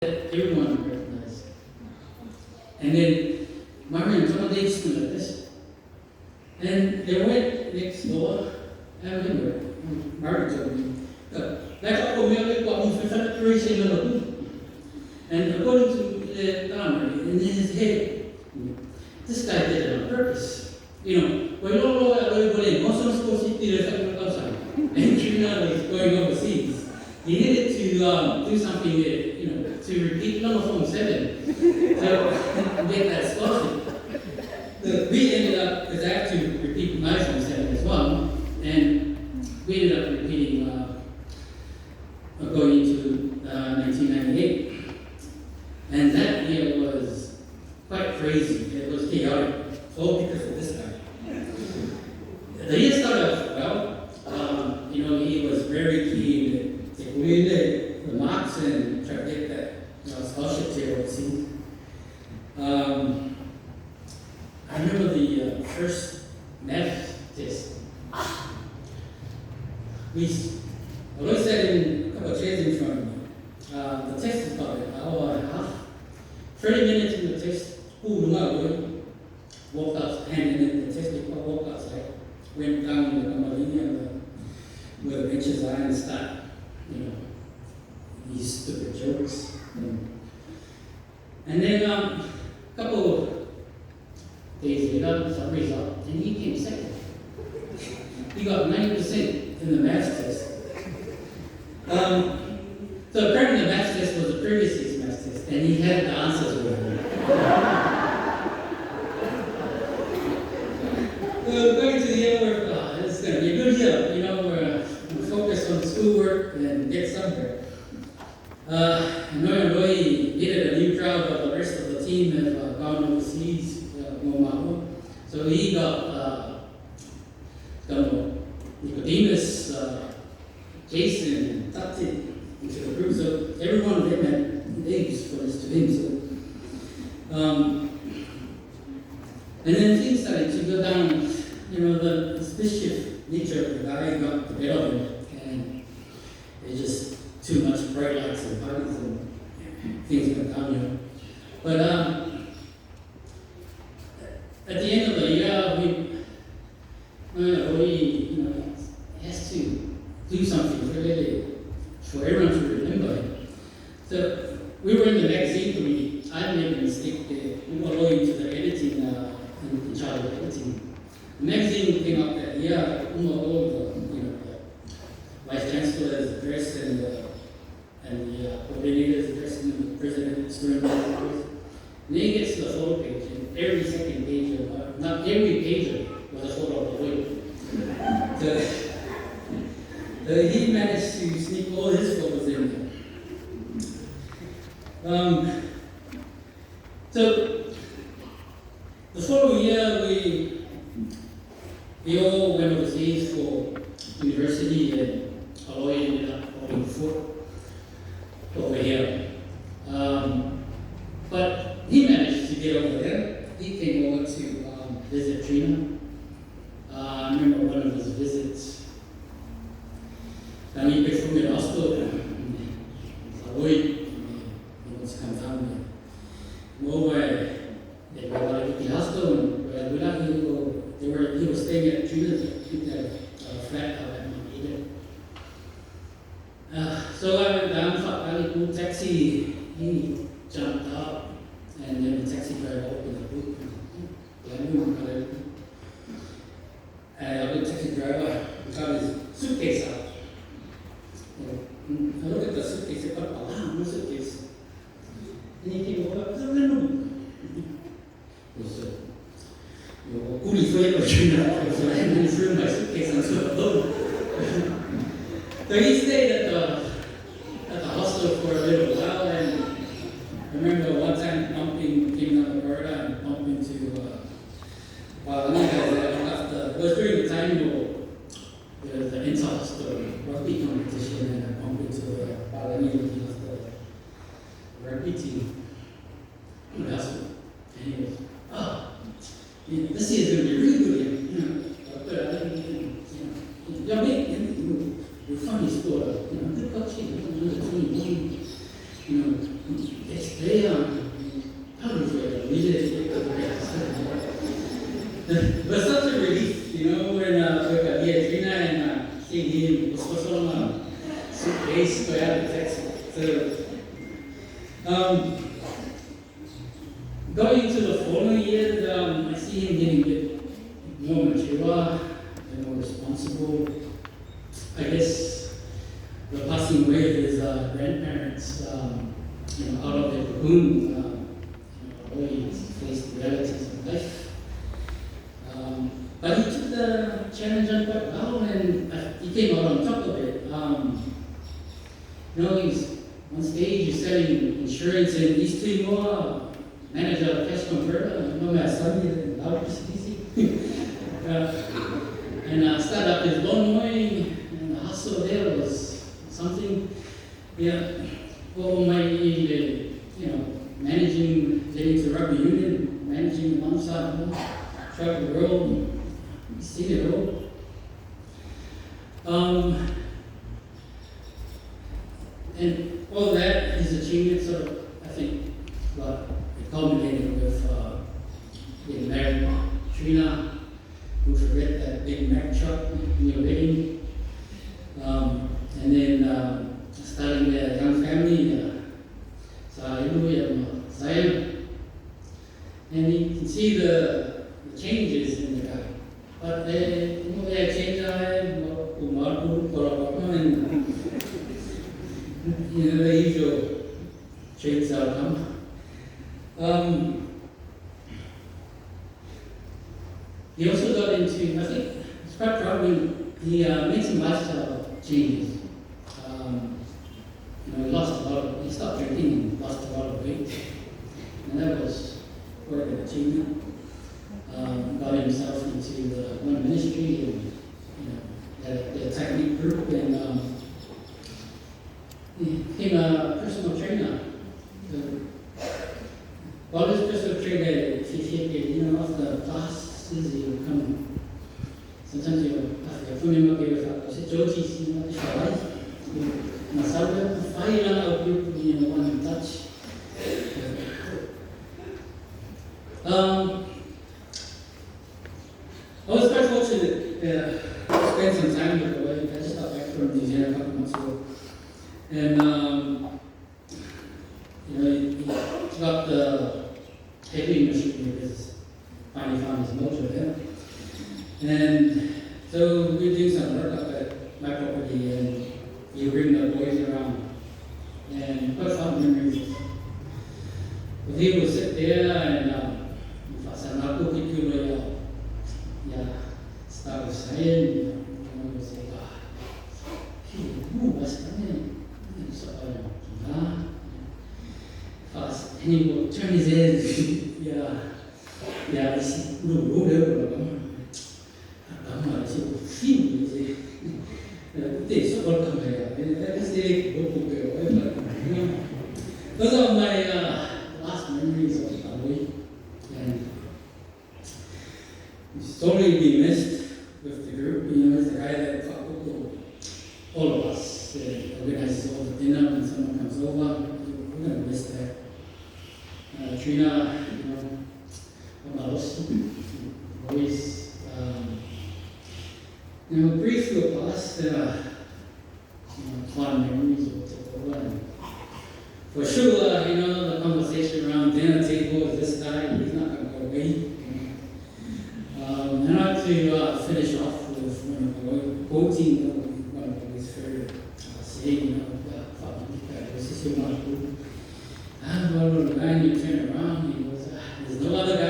that everyone recognized. And then Marion told they used to like this. And they went next door. I remember Marion told me, and according to the Dharma, in his head, this guy did it on purpose. VA'AELUA ALOI JR ALESANA. And he's going overseas. He needed to do something that, to repeat number form 7 to get that scholarship. We ended up, because I have to repeat my form 7 as well, and we ended up repeating going into 1998. And that year was quite crazy. It was chaotic, all because of this guy. The year started off well. He was very keen to take the marks and try to get that scholarship to overseas. I remember the first math test. I always sat in a couple of chairs in front of me. The test is about an hour and a half. 30 minutes in the test, walked out, handed in the test paper, walked outside, went down the Molimau where the benches are and start, these stupid jokes. And then a couple of days later, some result, and he came second. He got 90% in the math test. So apparently the math test was the previous year's math test, and he had the answers with him. So going to the year where it's going to be a good year, where we focus on schoolwork and get somewhere. Roy needed a new crowd, but the rest of the team have gone overseas, Molimau. So he got Nicodemus, Jason, and Tati into the group. So every one of them had names for us to him. And then things started to go down. The mischief nature of the guy got the better of him, and it's just too much bright lights and parties and things went down. But at the end of the year, we has to do something really for everyone to remember him. So we were in the magazine committee. I made a mistake there. We were going to the editing, in charge of editing. The magazine came out that year, all the vice chancellor's address and the coordinator's address and the president's address. And then he gets to the photo page, and every second page, not every page was a photo of the whale. So he managed to sneak all his photos in there. So the following year, we all went overseas for university, and Aloi ended up going over here. But he managed to get over there. He came over to visit Trina. I remember one of his visits. And he picked from the hospital. Aloi, he wants to come down there. Over they were at the hospital, and he was staying at Trina's flat out at Mount Eden. So I went down, I taxi, he jumped out, and then the taxi driver opened the boot. And the taxi driver got his suitcase out. I looked at the suitcase, I thought, wow, no suitcase. And he came over, so I hadn't threw my suitcase onto the boat. So he stayed at the hostel for a little while, and I remember one time came down the corridor and bumped into it was during the time of the inter-hostel rugby competition, and I bumped into the rugby team in the hostel. And he was, this year is going to be really good. You're big, you're funny scorer, good coaching, the team, they probably for we did but such a relief, you know, when we had Trina and seeing him was so long suitcase to have the text. So going into the following year, I see him getting a bit more mature and more responsible. I guess the passing away of his grandparents, you know, out of their cocoon, you know, he faced the realities of life. But he took the challenge on quite well, and he came out on top of it. You know, he's on stage, he's selling insurance, and these two more manager of cash converter, you know, my son is loud and started up his lawn mowing, and the hustle there was something. Yeah, well, you know, managing, getting to rugby union, managing one side, you know, travel the world, see it all. And all that, his achievements are, I think, what it culminated with getting married. Trina, who forget that big Mack truck in your wedding. And then starting a young family, VA'AELUA ALOI. And you can see the changes in the guy. But you know, they changed and you know, the usual traits outcome. He also got into, I think, it's quite proud when he made some lifestyle changes. You know, he stopped drinking and lost a lot of weight. And that was quite an achievement. Got himself into the one ministry and, you know, the technique group, and he became a personal trainer. While his personal trainer, if you know, after classes, he would come. Sometimes he would, after a few minutes, he would say, Georgie, you know, it's all right. Masaga, fire out people, you know, one touch. I was quite fortunate to spend some time with the wife. I just got back from New Zealand a couple months ago. And, you know, he got the heavy machine because finally found his motor there. And so we were doing some work up at my property, and we bring the boys around. And quite fun memories. But he would sit there and start saying, you know, we say, what's coming? Fast. And he would turn his head, I see, no, I see, those are my last memories of Aloi, and he's totally be missed with the group. You know, he's the guy that all of us organizes all the dinner when someone comes over. We're gonna miss that. Trina, you know, always, you know, brief through a past, you know, fond memories will take over. And for sure, you know, the conversation around dinner table is this guy, he's not going to go away. And I'd like to finish off with one of the quoting one of his favorite saying, you know, this is so much good. And well, the man, you turn around, he goes, there's no other guy